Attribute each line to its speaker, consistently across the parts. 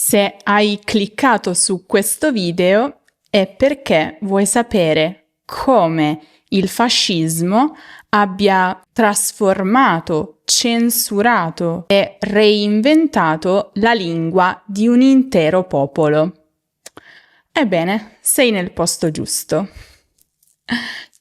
Speaker 1: Se hai cliccato su questo video è perché vuoi sapere come il fascismo abbia trasformato, censurato e reinventato la lingua di un intero popolo. Ebbene, sei nel posto giusto.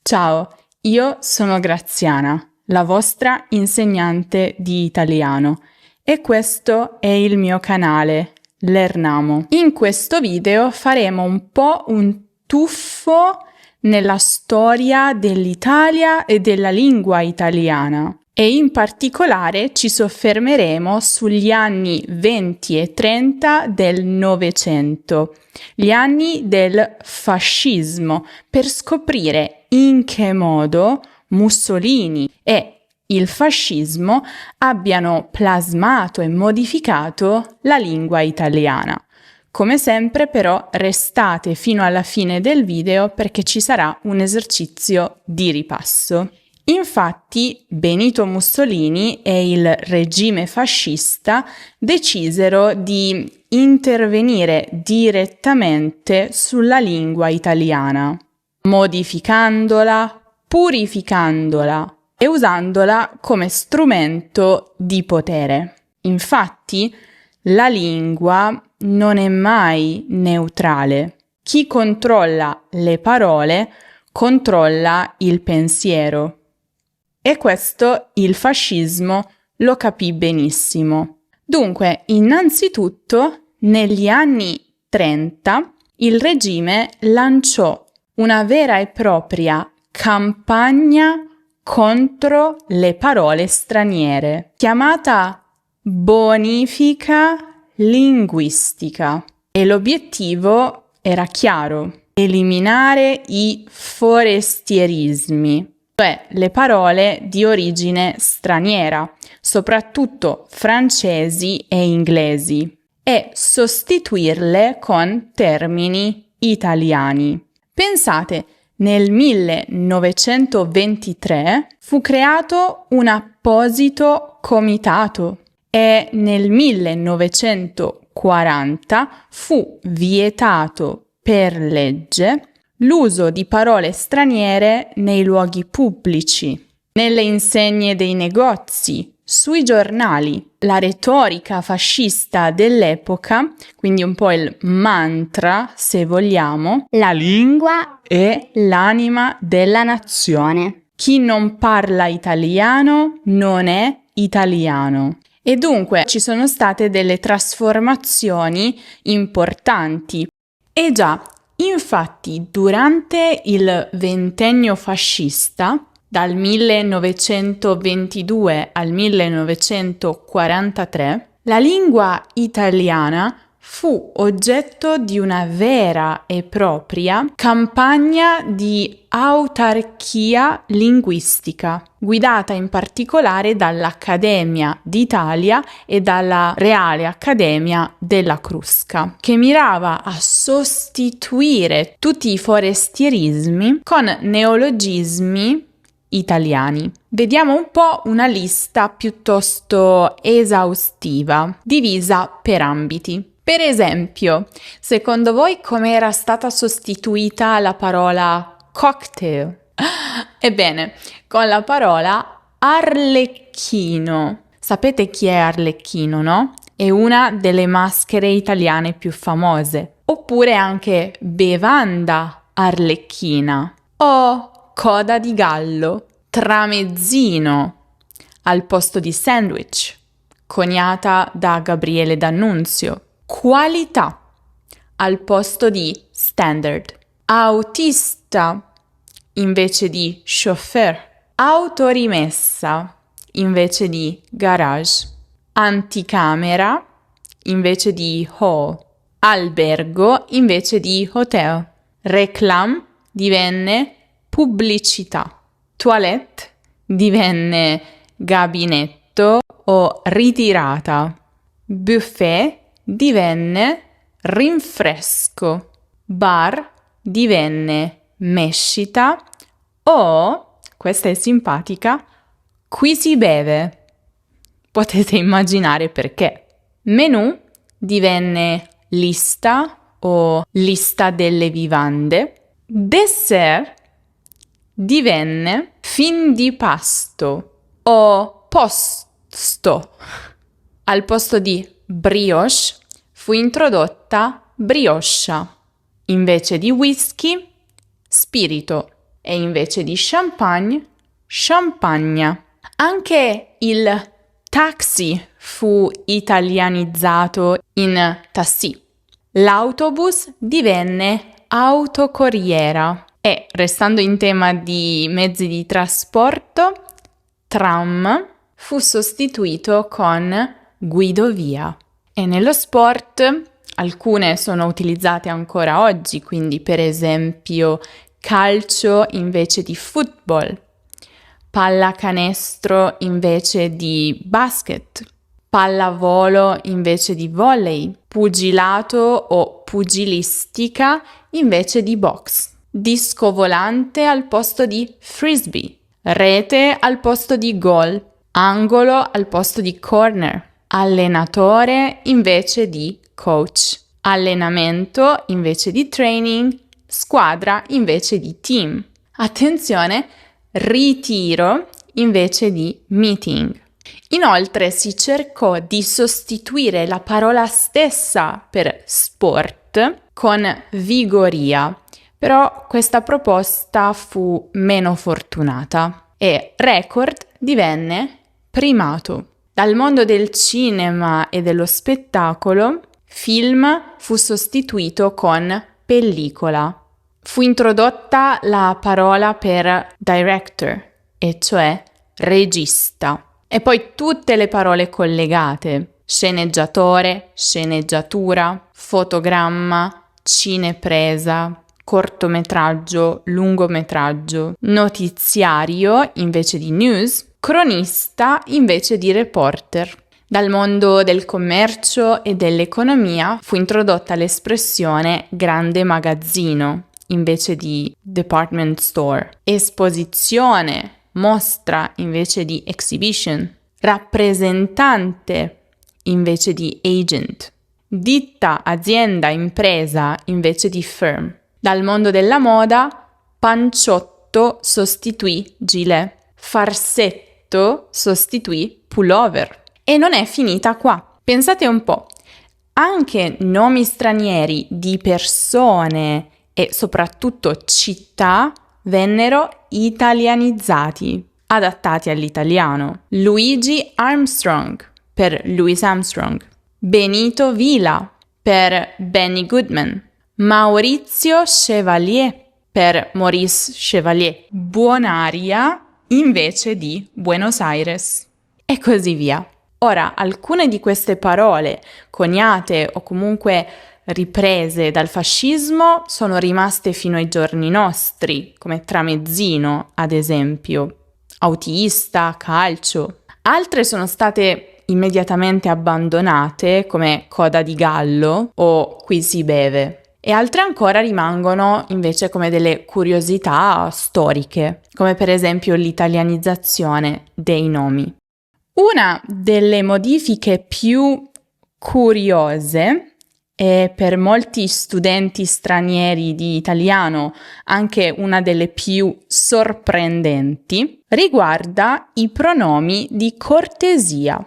Speaker 1: Ciao, io sono Graziana, la vostra insegnante di italiano, e questo è il mio canale, Lernamo. In questo video faremo un po' un tuffo nella storia dell'Italia e della lingua italiana e in particolare ci soffermeremo sugli anni 20 e 30 del Novecento, gli anni del fascismo, per scoprire in che modo Mussolini e il fascismo abbiano plasmato e modificato la lingua italiana. Come sempre però restate fino alla fine del video perché ci sarà un esercizio di ripasso. Infatti Benito Mussolini e il regime fascista decisero di intervenire direttamente sulla lingua italiana, modificandola, purificandola e usandola come strumento di potere. Infatti, la lingua non è mai neutrale. Chi controlla le parole controlla il pensiero. E questo il fascismo lo capì benissimo. Dunque, innanzitutto, negli anni 30, il regime lanciò una vera e propria campagna contro le parole straniere, chiamata bonifica linguistica. E l'obiettivo era chiaro: eliminare i forestierismi, cioè le parole di origine straniera, soprattutto francesi e inglesi, e sostituirle con termini italiani. Pensate, nel 1923 fu creato un apposito comitato e nel 1940 fu vietato per legge l'uso di parole straniere nei luoghi pubblici, nelle insegne dei negozi, sui giornali. La retorica fascista dell'epoca, quindi un po' il mantra, se vogliamo, la lingua è l'anima della nazione. Chi non parla italiano non è italiano. E dunque ci sono state delle trasformazioni importanti. E già, infatti, durante il ventennio fascista, dal 1922 al 1943, la lingua italiana fu oggetto di una vera e propria campagna di autarchia linguistica, guidata in particolare dall'Accademia d'Italia e dalla Reale Accademia della Crusca, che mirava a sostituire tutti i forestierismi con neologismi italiani. Vediamo un po' una lista piuttosto esaustiva, divisa per ambiti. Per esempio, secondo voi come era stata sostituita la parola cocktail? Ebbene, con la parola arlecchino. Sapete chi è Arlecchino, no? È una delle maschere italiane più famose. Oppure anche bevanda arlecchina o coda di gallo, tramezzino al posto di sandwich, coniata da Gabriele D'Annunzio. Qualità al posto di standard, autista invece di chauffeur, autorimessa invece di garage, anticamera invece di hall, albergo invece di hotel, réclame divenne pubblicità, toilette divenne gabinetto o ritirata, buffet divenne rinfresco, bar divenne mescita o, questa è simpatica, qui si beve. Potete immaginare perché. Menù divenne lista o lista delle vivande. Dessert divenne fin di pasto o posto. Al posto di brioche fu introdotta brioscia. Invece di whisky, spirito. E invece di champagne, champagna. Anche il taxi fu italianizzato in taxi. L'autobus divenne autocorriera. E, restando in tema di mezzi di trasporto, tram fu sostituito con guidovia. E nello sport alcune sono utilizzate ancora oggi, quindi per esempio calcio invece di football, pallacanestro invece di basket, pallavolo invece di volley, pugilato o pugilistica invece di box, disco volante al posto di frisbee, rete al posto di goal, angolo al posto di corner, allenatore invece di coach, allenamento invece di training, squadra invece di team. Attenzione, ritiro invece di meeting. Inoltre si cercò di sostituire la parola stessa per sport con vigoria, però questa proposta fu meno fortunata e record divenne primato. Dal mondo del cinema e dello spettacolo, film fu sostituito con pellicola. Fu introdotta la parola per director, e cioè regista, e poi tutte le parole collegate: sceneggiatore, sceneggiatura, fotogramma, cinepresa, cortometraggio, lungometraggio, notiziario invece di news, cronista invece di reporter. Dal mondo del commercio e dell'economia fu introdotta l'espressione grande magazzino invece di department store, esposizione, mostra invece di exhibition, rappresentante invece di agent, ditta, azienda, impresa invece di firm. Dal mondo della moda, panciotto sostituì gilet, farsetto sostituì pullover. E non è finita qua. Pensate un po', anche nomi stranieri di persone e soprattutto città vennero italianizzati, adattati all'italiano. Luigi Armstrong per Louis Armstrong, Benito Vila per Benny Goodman, Maurizio Chevalier per Maurice Chevalier, Buonaria invece di Buenos Aires, e così via. Ora, alcune di queste parole coniate o comunque riprese dal fascismo sono rimaste fino ai giorni nostri, come tramezzino, ad esempio, autista, calcio. Altre sono state immediatamente abbandonate, come coda di gallo o qui si beve. E altre ancora rimangono invece come delle curiosità storiche, come per esempio l'italianizzazione dei nomi. Una delle modifiche più curiose e per molti studenti stranieri di italiano anche una delle più sorprendenti riguarda i pronomi di cortesia.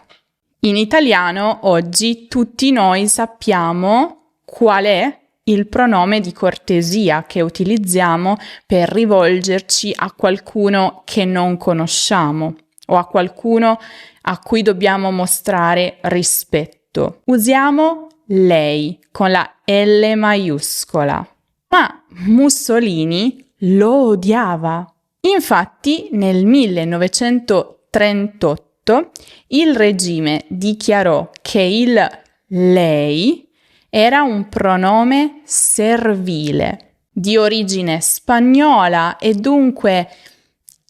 Speaker 1: In italiano oggi tutti noi sappiamo qual è il pronome di cortesia che utilizziamo per rivolgerci a qualcuno che non conosciamo o a qualcuno a cui dobbiamo mostrare rispetto. Usiamo lei con la L maiuscola, ma Mussolini lo odiava. Infatti nel 1938 il regime dichiarò che il lei era un pronome servile, di origine spagnola e dunque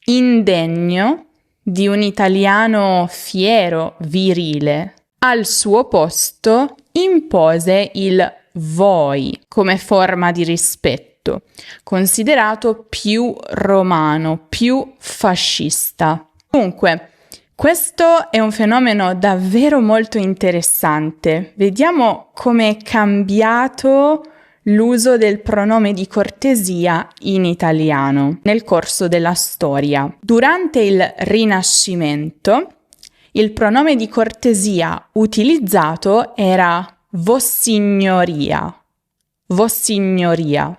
Speaker 1: indegno di un italiano fiero, virile. Al suo posto impose il voi come forma di rispetto, considerato più romano, più fascista. Dunque, Questo è un fenomeno davvero molto interessante. Vediamo come è cambiato l'uso del pronome di cortesia in italiano nel corso della storia. Durante il Rinascimento, il pronome di cortesia utilizzato era vossignoria. Vossignoria.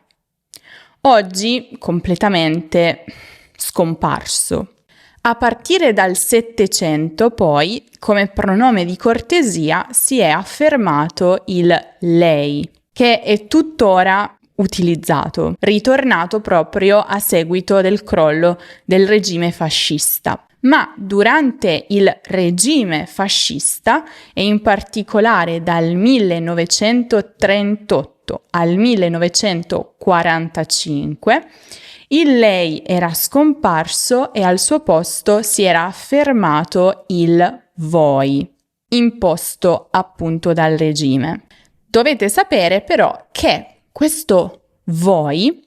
Speaker 1: Oggi completamente scomparso. A partire dal Settecento, poi, come pronome di cortesia si è affermato il lei, che è tuttora utilizzato, ritornato proprio a seguito del crollo del regime fascista. Ma durante il regime fascista, e in particolare dal 1938 al 1945, il lei era scomparso e al suo posto si era affermato il voi, imposto appunto dal regime. Dovete sapere però che questo voi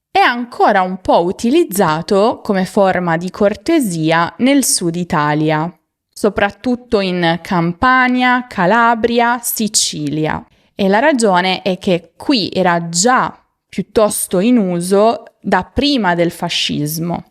Speaker 1: è ancora un po' utilizzato come forma di cortesia nel sud Italia, soprattutto in Campania, Calabria, Sicilia. E la ragione è che qui era già piuttosto in uso da prima del fascismo.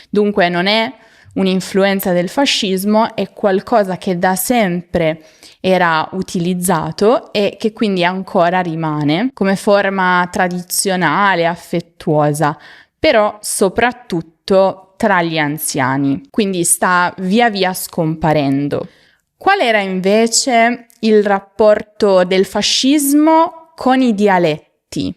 Speaker 1: Dunque non è un'influenza del fascismo, è qualcosa che da sempre era utilizzato e che quindi ancora rimane come forma tradizionale, affettuosa, però soprattutto tra gli anziani, quindi sta via via scomparendo. Qual era invece il rapporto del fascismo con i dialetti?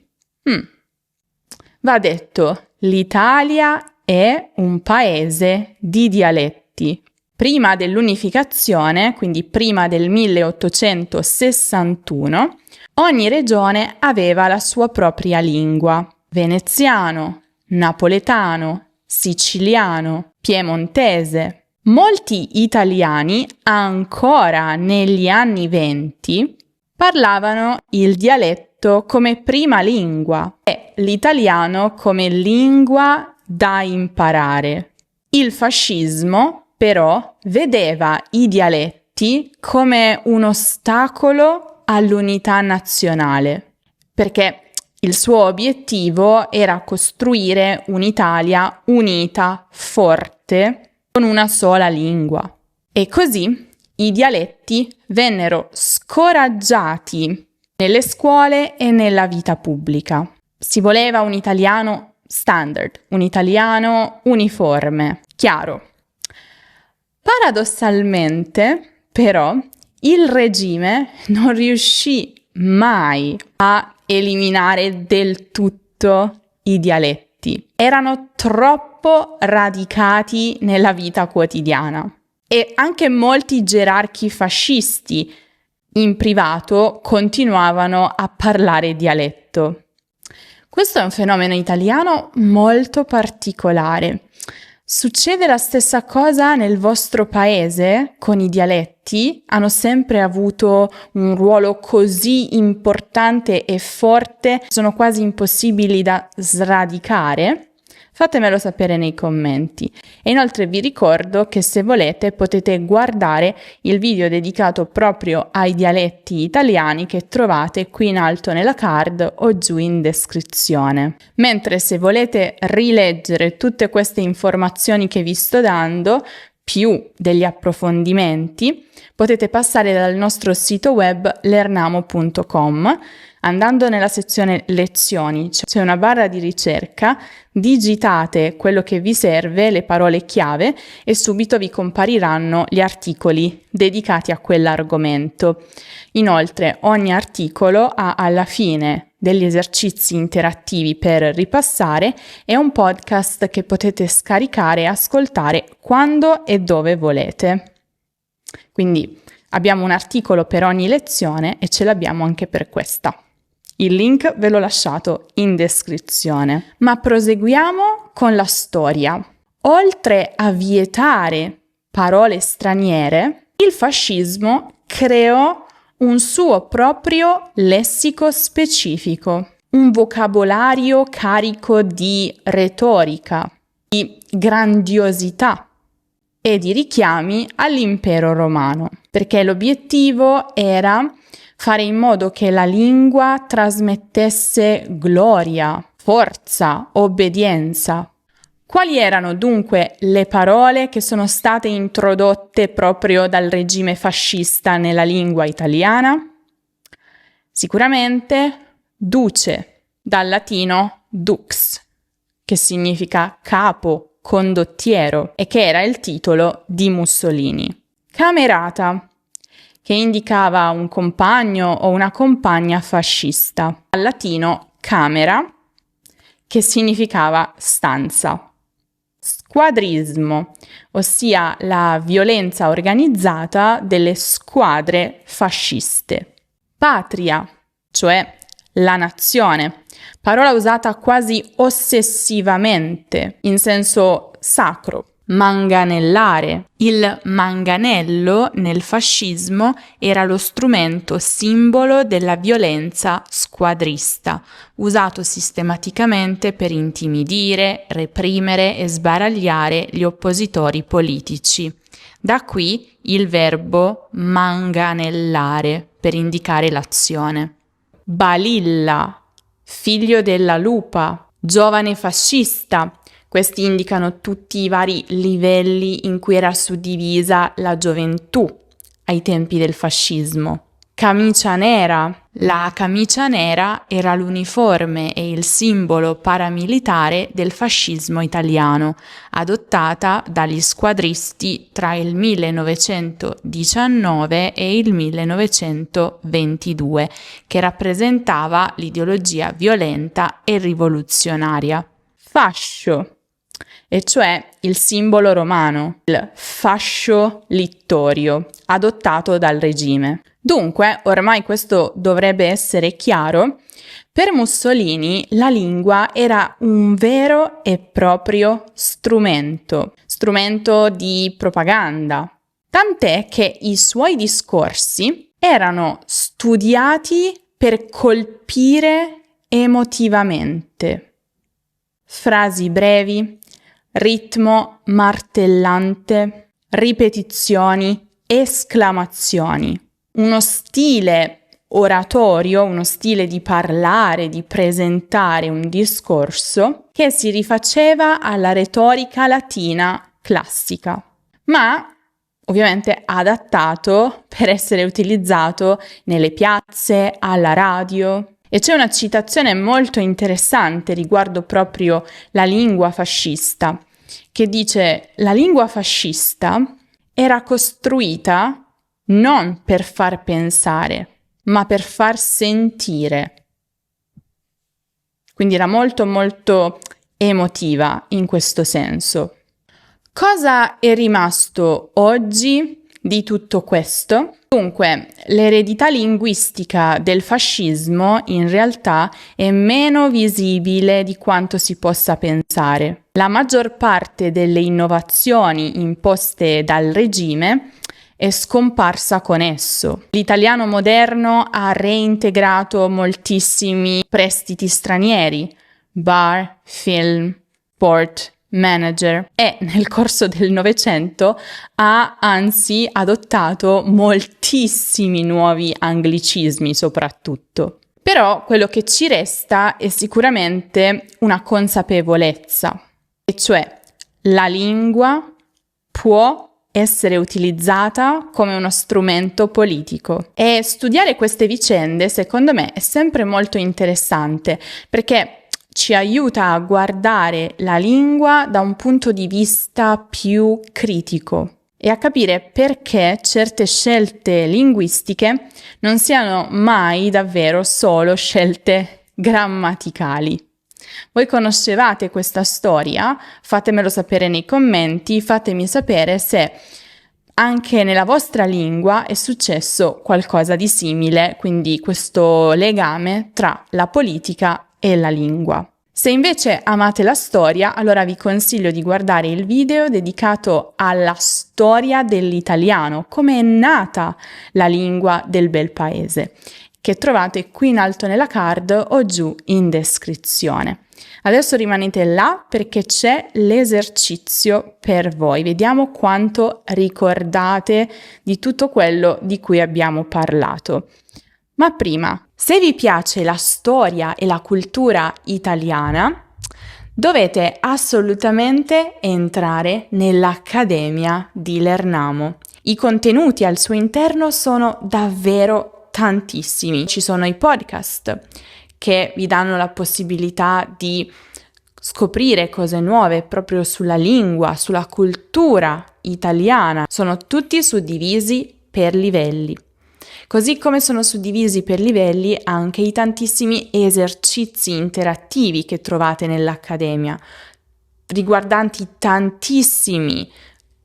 Speaker 1: Va detto, l'Italia è un paese di dialetti. Prima dell'unificazione, quindi prima del 1861, ogni regione aveva la sua propria lingua: veneziano, napoletano, siciliano, piemontese. Molti italiani ancora negli anni '20 parlavano il dialetto come prima lingua e l'italiano come lingua da imparare. Il fascismo però vedeva i dialetti come un ostacolo all'unità nazionale, perché il suo obiettivo era costruire un'Italia unita, forte, con una sola lingua. E così i dialetti vennero scoraggiati nelle scuole e nella vita pubblica. Si voleva un italiano standard, un italiano uniforme, chiaro. Paradossalmente, però, il regime non riuscì mai a eliminare del tutto i dialetti. Erano troppo radicati nella vita quotidiana. E anche molti gerarchi fascisti in privato continuavano a parlare dialetto. Questo è un fenomeno italiano molto particolare. Succede la stessa cosa nel vostro paese con i dialetti? Hanno sempre avuto un ruolo così importante e forte, sono quasi impossibili da sradicare? Fatemelo sapere nei commenti. E inoltre vi ricordo che se volete potete guardare il video dedicato proprio ai dialetti italiani che trovate qui in alto nella card o giù in descrizione. Mentre se volete rileggere tutte queste informazioni che vi sto dando, più degli approfondimenti, potete passare dal nostro sito web lernamo.com. Andando nella sezione lezioni c'è una barra di ricerca, digitate quello che vi serve, le parole chiave, e subito vi compariranno gli articoli dedicati a quell'argomento. Inoltre ogni articolo ha alla fine degli esercizi interattivi per ripassare e un podcast che potete scaricare e ascoltare quando e dove volete. Quindi abbiamo un articolo per ogni lezione e ce l'abbiamo anche per questa. Il link ve l'ho lasciato in descrizione. Ma proseguiamo con la storia. Oltre a vietare parole straniere, il fascismo creò un suo proprio lessico specifico, un vocabolario carico di retorica, di grandiosità. e di richiami all'impero romano, perché l'obiettivo era fare in modo che la lingua trasmettesse gloria, forza, obbedienza. Quali erano dunque le parole che sono state introdotte proprio dal regime fascista nella lingua italiana? Sicuramente duce, dal latino dux, che significa capo, condottiero, e che era il titolo di Mussolini. Camerata, che indicava un compagno o una compagna fascista. Dal latino camera, che significava stanza. Squadrismo, ossia la violenza organizzata delle squadre fasciste. Patria, cioè la nazione, parola usata quasi ossessivamente, in senso sacro. Manganellare. Il manganello nel fascismo era lo strumento simbolo della violenza squadrista, usato sistematicamente per intimidire, reprimere e sbaragliare gli oppositori politici. Da qui il verbo manganellare per indicare l'azione. Balilla, figlio della lupa, giovane fascista. Questi indicano tutti i vari livelli in cui era suddivisa la gioventù ai tempi del fascismo. Camicia nera. La camicia nera era l'uniforme e il simbolo paramilitare del fascismo italiano, adottata dagli squadristi tra il 1919 e il 1922, che rappresentava l'ideologia violenta e rivoluzionaria. Fascio, e cioè il simbolo romano, il fascio littorio, adottato dal regime. Dunque, ormai questo dovrebbe essere chiaro, per Mussolini la lingua era un vero e proprio strumento di propaganda, tant'è che i suoi discorsi erano studiati per colpire emotivamente. Frasi brevi, ritmo martellante, ripetizioni, esclamazioni. Uno stile oratorio, uno stile di parlare, di presentare un discorso che si rifaceva alla retorica latina classica, ma ovviamente adattato per essere utilizzato nelle piazze, alla radio. E c'è una citazione molto interessante riguardo proprio la lingua fascista, che dice: la lingua fascista era costruita non per far pensare, ma per far sentire. Quindi era molto molto emotiva in questo senso. Cosa è rimasto oggi di tutto questo? Dunque, l'eredità linguistica del fascismo in realtà è meno visibile di quanto si possa pensare. La maggior parte delle innovazioni imposte dal regime è scomparsa con esso. L'italiano moderno ha reintegrato moltissimi prestiti stranieri, bar, film, sport, manager, e nel corso del Novecento ha anzi adottato moltissimi nuovi anglicismi soprattutto. Però quello che ci resta è sicuramente una consapevolezza, e cioè la lingua può essere utilizzata come uno strumento politico. E studiare queste vicende, secondo me, è sempre molto interessante, perché ci aiuta a guardare la lingua da un punto di vista più critico e a capire perché certe scelte linguistiche non siano mai davvero solo scelte grammaticali. Voi conoscevate questa storia? Fatemelo sapere nei commenti, fatemi sapere se anche nella vostra lingua è successo qualcosa di simile, quindi questo legame tra la politica e la lingua. Se invece amate la storia, allora vi consiglio di guardare il video dedicato alla storia dell'italiano, come è nata la lingua del bel paese, che trovate qui in alto nella card o giù in descrizione. Adesso rimanete là perché c'è l'esercizio per voi. Vediamo quanto ricordate di tutto quello di cui abbiamo parlato. Ma prima, se vi piace la storia e la cultura italiana, dovete assolutamente entrare nell'Accademia di Lernamo. I contenuti al suo interno sono davvero tantissimi. Ci sono i podcast che vi danno la possibilità di scoprire cose nuove proprio sulla lingua, sulla cultura italiana. Sono tutti suddivisi per livelli. Così come sono suddivisi per livelli anche i tantissimi esercizi interattivi che trovate nell'Accademia, riguardanti tantissimi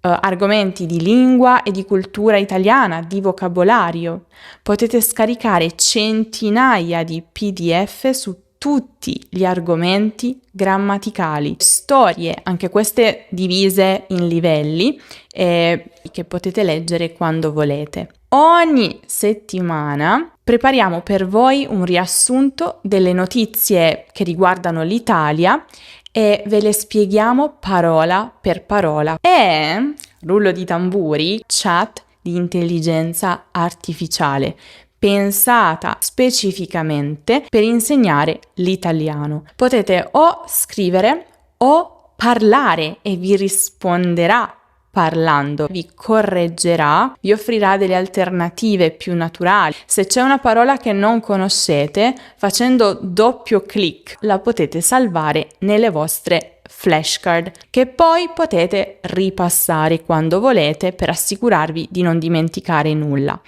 Speaker 1: argomenti di lingua e di cultura italiana, di vocabolario. Potete scaricare centinaia di PDF su tutti gli argomenti grammaticali, storie, anche queste divise in livelli, che potete leggere quando volete. Ogni settimana prepariamo per voi un riassunto delle notizie che riguardano l'Italia e ve le spieghiamo parola per parola. E, rullo di tamburi, chat di intelligenza artificiale, pensata specificamente per insegnare l'italiano. Potete o scrivere o parlare e vi risponderà parlando, vi correggerà, vi offrirà delle alternative più naturali. Se c'è una parola che non conoscete, facendo doppio clic la potete salvare nelle vostre flashcard, che poi potete ripassare quando volete per assicurarvi di non dimenticare nulla.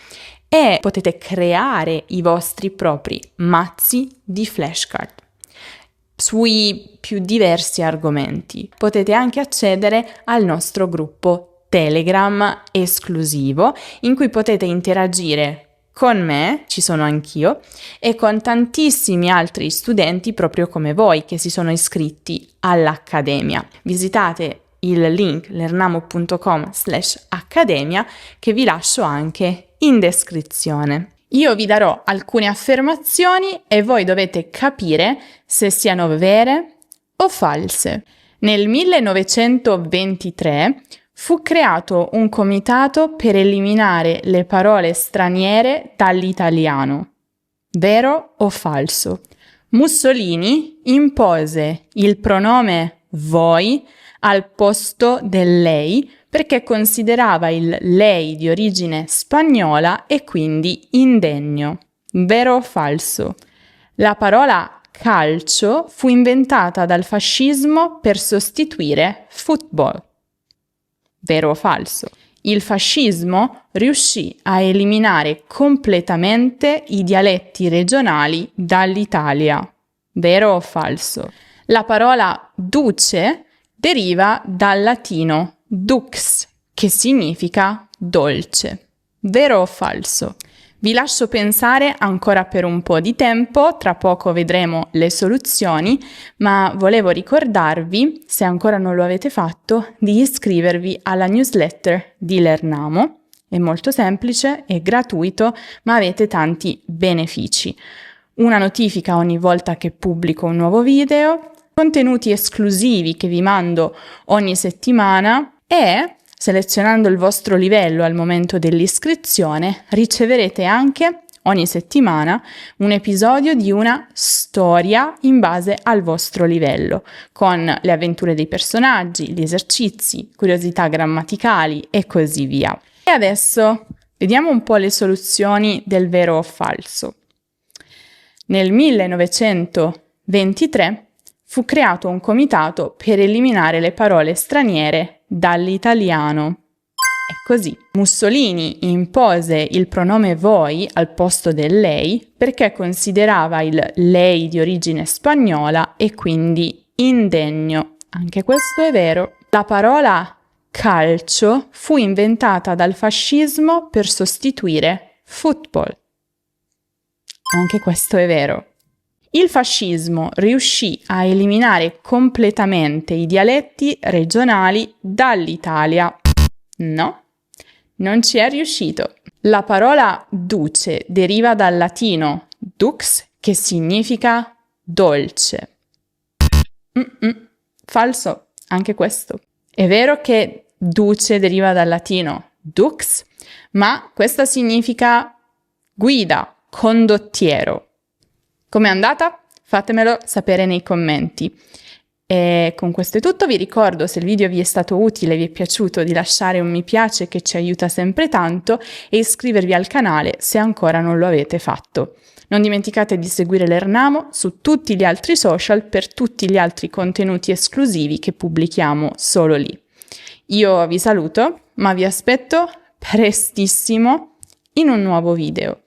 Speaker 1: E potete creare i vostri propri mazzi di flashcard sui più diversi argomenti. Potete anche accedere al nostro gruppo Telegram esclusivo in cui potete interagire con me, ci sono anch'io, e con tantissimi altri studenti proprio come voi che si sono iscritti all'Accademia. Visitate il link lernamo.com/accademia che vi lascio anche in descrizione. Io vi darò alcune affermazioni e voi dovete capire se siano vere o false. Nel 1923 fu creato un comitato per eliminare le parole straniere dall'italiano. Vero o falso? Mussolini impose il pronome voi al posto del lei perché considerava il lei di origine spagnola e quindi indegno. Vero o falso? La parola calcio fu inventata dal fascismo per sostituire football. Vero o falso? Il fascismo riuscì a eliminare completamente i dialetti regionali dall'Italia. Vero o falso? La parola duce deriva dal latino dux, che significa dolce. Vero o falso? Vi lascio pensare ancora per un po' di tempo, tra poco vedremo le soluzioni, ma volevo ricordarvi, se ancora non lo avete fatto, di iscrivervi alla newsletter di Lernamo. È molto semplice, è gratuito, ma avete tanti benefici. Una notifica ogni volta che pubblico un nuovo video, contenuti esclusivi che vi mando ogni settimana e, selezionando il vostro livello al momento dell'iscrizione, riceverete anche ogni settimana un episodio di una storia in base al vostro livello, con le avventure dei personaggi, gli esercizi, curiosità grammaticali e così via. E adesso vediamo un po' le soluzioni del vero o falso. Nel 1923 fu creato un comitato per eliminare le parole straniere dall'italiano. È così. Mussolini impose il pronome voi al posto del lei perché considerava il lei di origine spagnola e quindi indegno. Anche questo è vero. La parola calcio fu inventata dal fascismo per sostituire football. Anche questo è vero. Il fascismo riuscì a eliminare completamente i dialetti regionali dall'Italia. No, non ci è riuscito. La parola duce deriva dal latino dux, che significa dolce. Falso, anche questo. È vero che duce deriva dal latino dux, ma questa significa guida, condottiero. Com'è andata? Fatemelo sapere nei commenti. E con questo è tutto, vi ricordo, se il video vi è stato utile e vi è piaciuto, di lasciare un mi piace che ci aiuta sempre tanto e iscrivervi al canale se ancora non lo avete fatto. Non dimenticate di seguire l'Ernamo su tutti gli altri social per tutti gli altri contenuti esclusivi che pubblichiamo solo lì. Io vi saluto, ma vi aspetto prestissimo in un nuovo video.